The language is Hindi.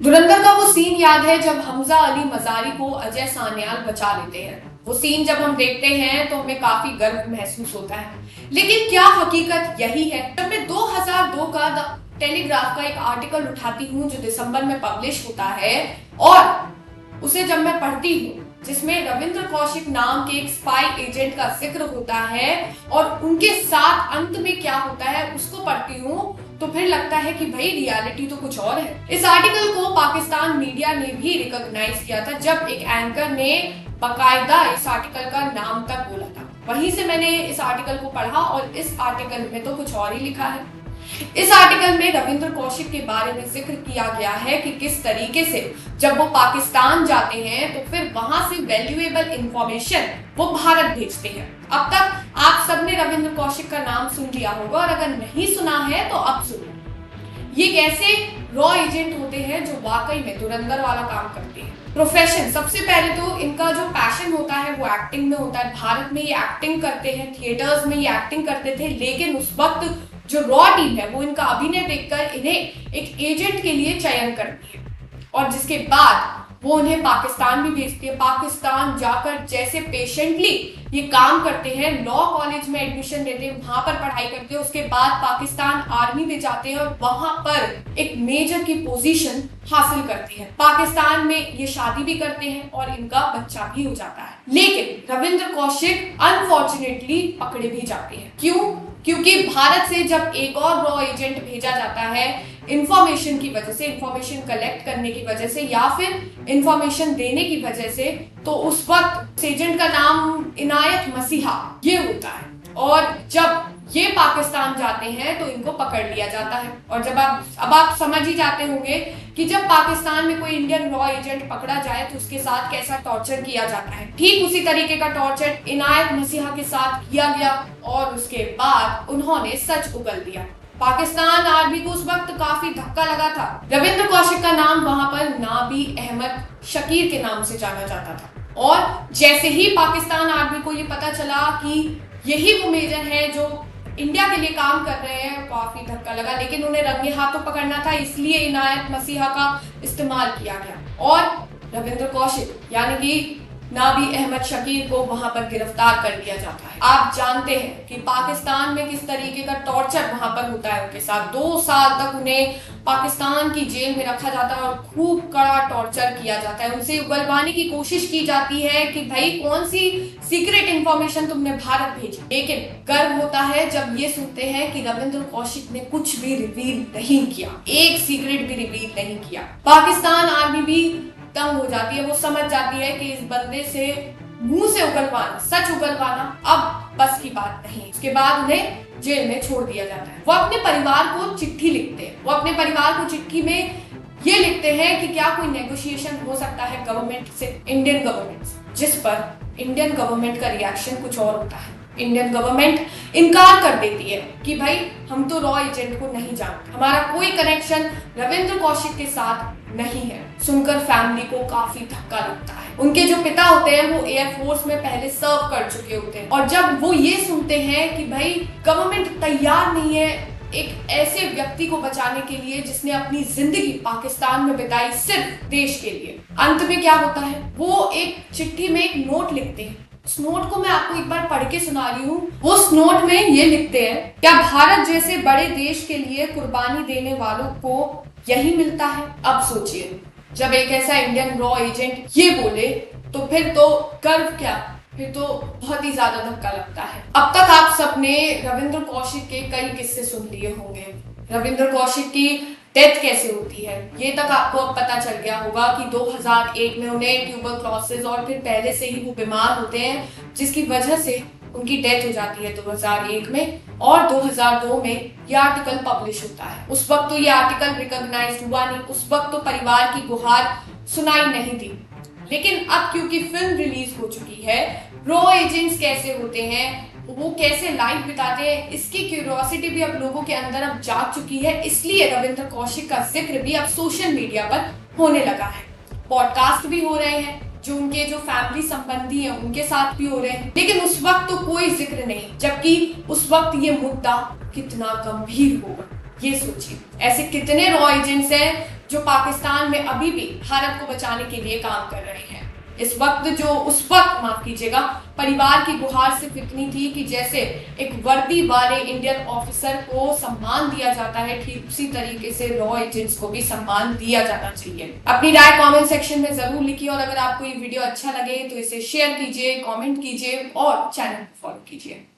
धुरंधर का वो सीन याद है जब हमजा अली मजारी को अजय सान्याल बचा लेते हैं। वो सीन जब हम देखते हैं तो हमें काफी गर्व महसूस होता है, लेकिन क्या हकीकत यही है? जब मैं 2002 का द टेलीग्राफ का एक आर्टिकल उठाती हूँ जो दिसंबर में पब्लिश होता है, और उसे जब मैं पढ़ती हूँ जिसमें रविंद्र कौशिक नाम के एक स्पाई एजेंट का जिक्र होता है और उनके साथ अंत में क्या होता है उसको पढ़ती हूँ, तो फिर लगता है कि भाई रियलिटी तो कुछ और है। इस आर्टिकल को पाकिस्तान मीडिया ने भी रिकॉग्नाइज किया था जब एक एंकर ने बाकायदा इस आर्टिकल का नाम तक बोला था। वहीं से मैंने इस आर्टिकल को पढ़ा और इस आर्टिकल में तो कुछ और ही लिखा है। इस आर्टिकल में रविंद्र कौशिक के बारे में जिक्र किया गया है कि किस तरीके से जब वो पाकिस्तान जाते हैं तो फिर वहां से वैल्यूएबल इंफॉर्मेशन वो भारत भेजते हैं। अब तक आप सबने रविंद्र कौशिक का नाम सुन लिया होगा, और अगर नहीं सुना है तो अब सुनो। ये कैसे रॉ एजेंट होते हैं जो वाकई में धुरंधर वाला काम करते हैं। प्रोफेशन, सबसे पहले तो इनका जो पैशन होता है वो एक्टिंग में होता है। भारत में ये एक्टिंग करते हैं, थिएटर्स में ये एक्टिंग करते थे, लेकिन उस वक्त जो रॉ टीम है वो इनका अभिनय देखकर इन्हें एक एजेंट के लिए चयन करती है, और जिसके बाद वो उन्हें पाकिस्तान भी भेजती है। पाकिस्तान जाकर जैसे पेशेंटली ये काम करते हैं, लॉ कॉलेज में एडमिशन लेते हैं, वहां पर पढ़ाई करते हैं, उसके बाद पाकिस्तान आर्मी में जाते हैं और वहां पर एक मेजर की पोजीशन हासिल करते हैं। पाकिस्तान में ये शादी भी करते हैं और इनका बच्चा भी हो जाता है। लेकिन रविंद्र कौशिक अनफॉर्चुनेटली पकड़े भी जाते हैं। क्यों? क्योंकि भारत से जब एक और रॉ एजेंट भेजा जाता है इंफॉर्मेशन की वजह से, इंफॉर्मेशन कलेक्ट करने की वजह से या फिर इंफॉर्मेशन देने की वजह से, तो उस वक्त एजेंट का नाम इनायत मसीहा ये होता है। और जब ये पाकिस्तान जाते हैं तो इनको पकड़ लिया जाता है। और जब आप समझ ही जाते होंगे कि जब पाकिस्तान में कोई इंडियन रॉ एजेंट पकड़ा जाए तो उसके साथ कैसा टॉर्चर किया जाता है। ठीक उसी तरीके का टॉर्चर इनायत मसीहा के साथ किया गया और उसके बाद उन्होंने सच उगल दिया। पाकिस्तान आर्मी को उस वक्त काफी धक्का लगा था। रविंद्र कौशिक का नाम वहां पर नाबी अहमद शकीर के नाम से जाना जाता था, और जैसे ही पाकिस्तान आर्मी को ये पता चला कि यही वो मेजर है जो इंडिया के लिए काम कर रहे हैं, काफी धक्का लगा। लेकिन उन्हें रंगे हाथों पकड़ना था, इसलिए इनायत मसीहा का इस्तेमाल किया गया और रविंद्र कौशिक यानी कि नाबी अहमद शकीर को वहां पर गिरफ्तार कर लिया जाता है। आप जानते हैं कि पाकिस्तान में किस तरीके का टॉर्चर वहां पर होता है उनके साथ। 2 साल तक उन्हें पाकिस्तान की जेल में रखा जाता है और खूब कड़ा टॉर्चर किया जाता है। उनसे उगलवाने की कोशिश की जाती है कि भाई कौन सी सीक्रेट इंफॉर्मेशन तुमने भारत भेजी। लेकिन गर्व होता है जब ये सुनते हैं कि रविंद्र कौशिक ने कुछ भी रिवील नहीं किया, एक सीक्रेट भी रिवील नहीं किया। पाकिस्तान आर्मी भी तंग हो जाती है, वो समझ जाती है कि इस बंदे से मुंह से उगलवाना, सच उगलवाना अब बस की बात नहीं। उसके बाद उन्हें जेल में छोड़ दिया जाता है। वो अपने परिवार को चिट्ठी लिखते हैं। वो अपने परिवार को चिट्ठी में ये लिखते हैं कि क्या कोई नेगोशिएशन हो सकता है गवर्नमेंट से, इंडियन गवर्नमेंट से, जिस पर इंडियन गवर्नमेंट का रिएक्शन कुछ और होता है। इंडियन गवर्नमेंट इनकार कर देती है कि भाई हम तो रॉ एजेंट को नहीं जानते, हमारा कोई कनेक्शन रविंद्र कौशिक के साथ नहीं है। सुनकर फैमिली को काफी धक्का लगता है। उनके जो पिता होते हैं वो एयरफोर्स में पहले सर्व कर चुके होते हैं, और जब वो ये सुनते हैं कि भाई गवर्नमेंट तैयार नहीं है एक ऐसे व्यक्ति को बचाने के लिए जिसने अपनी जिंदगी पाकिस्तान में बिताई सिर्फ देश के लिए, अंत में क्या होता है? वो एक चिट्ठी में एक नोट लिखते हैं। उस नोट को मैं आपको एक बार पढ़ के सुना रही हूँ। वो उस नोट में ये लिखते हैं, क्या भारत जैसे बड़े देश के लिए कुर्बानी देने वालों को यही मिलता है? अब सोचिए, जब एक ऐसा इंडियन रॉ एजेंट ये बोले तो फिर तो गर्व क्या, फिर तो बहुत ही ज्यादा धक्का लगता है। अब तक आप सबने रविंद्र कौशिक के कई किस्से सुन लिए होंगे। रविंद्र कौशिक की डेथ कैसे होती है ये तक आपको अब पता चल गया होगा कि 2001 में उन्हें ट्यूबरक्लोसिस और फिर पहले से ही वो बीमार होते हैं, जिसकी वजह से उनकी डेथ हो जाती है 2001 में। और 2002 में ये आर्टिकल पब्लिश होता है। उस वक्त तो ये आर्टिकल रिकॉग्नाइज हुआ नहीं, उस वक्त तो परिवार की गुहार सुनाई नहीं दी। लेकिन अब क्योंकि फिल्म रिलीज हो चुकी है, रॉ एजेंट्स कैसे होते हैं, वो कैसे लाइफ बिताते हैं, इसकी क्यूरियोसिटी भी अब लोगों के अंदर अब जाग चुकी है। इसलिए रविंद्र कौशिक का जिक्र भी अब सोशल मीडिया पर होने लगा है। पॉडकास्ट भी हो रहे हैं, जो उनके जो फैमिली संबंधी हैं उनके साथ भी हो रहे हैं, लेकिन उस वक्त तो कोई जिक्र नहीं, जबकि उस वक्त ये मुद्दा कितना गंभीर होगा ये सोचिए। ऐसे कितने रॉ एजेंट्स हैं जो पाकिस्तान में अभी भी भारत को बचाने के लिए काम कर रहे हैं। उस वक्त माफ कीजिएगा, परिवार की गुहार सिर्फ इतनी थी कि जैसे एक वर्दी वाले इंडियन ऑफिसर को सम्मान दिया जाता है, ठीक उसी तरीके से लॉ एजेंट्स को भी सम्मान दिया जाना चाहिए। अपनी राय कमेंट सेक्शन में जरूर लिखिए और अगर आपको ये वीडियो अच्छा लगे तो इसे शेयर कीजिए, कमेंट कीजिए और चैनल को फॉलो कीजिए।